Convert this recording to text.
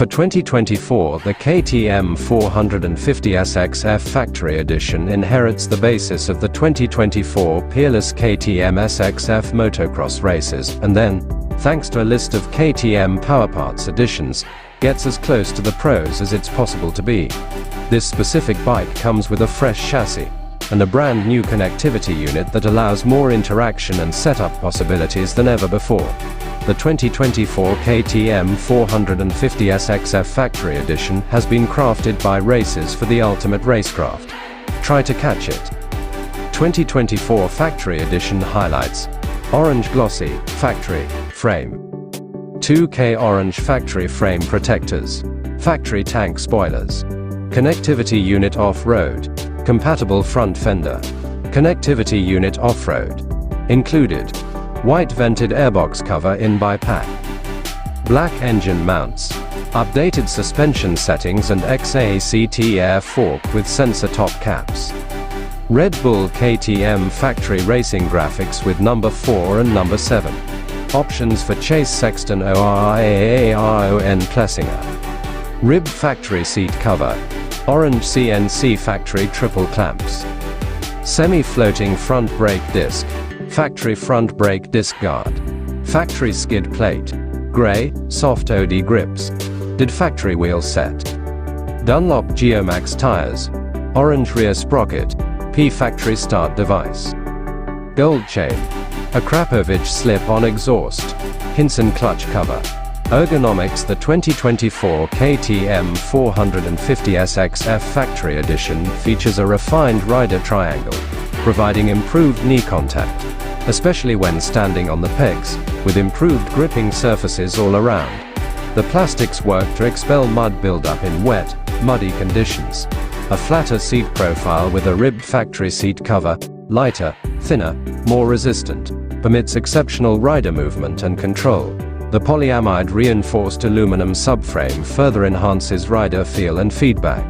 For 2024, the KTM 450SXF Factory Edition inherits the basis of the 2024 peerless KTM SXF motocross races, and then, thanks to a list of KTM Power Parts editions, gets as close to the pros as it's possible to be. This specific bike comes with a fresh chassis and a brand new connectivity unit that allows more interaction and setup possibilities than ever before. The 2024 KTM 450SXF Factory Edition has been crafted by racers for the ultimate racecraft. Try to catch it. 2024 Factory Edition highlights: orange glossy factory frame, 2K orange factory frame protectors, factory tank spoilers, connectivity unit off-road, compatible front fender, connectivity unit off-road, included, white vented airbox cover in by pack, black engine mounts, updated suspension settings and XACT air fork with sensor top caps, Red Bull KTM factory racing graphics with number 4 and number 7, options for chase SEXTON ORIAARON Plessinger, ribbed factory seat cover, orange CNC factory triple clamps, semi-floating front brake disc, factory front brake disc guard, factory skid plate, grey, soft OD grips, did factory wheel set, Dunlop Geomax tires, orange rear sprocket, P factory start device, gold chain, AKRAPOVIC slip-on exhaust, HINSON clutch cover. Ergonomics. The 2024 KTM 450SXF Factory Edition features a refined rider triangle, providing improved knee contact, especially when standing on the pegs, with improved gripping surfaces all around. The plastics work to expel mud buildup in wet, muddy conditions. A flatter seat profile with a ribbed factory seat cover, lighter, thinner, more resistant, permits exceptional rider movement and control. The polyamide reinforced aluminum subframe further enhances rider feel and feedback.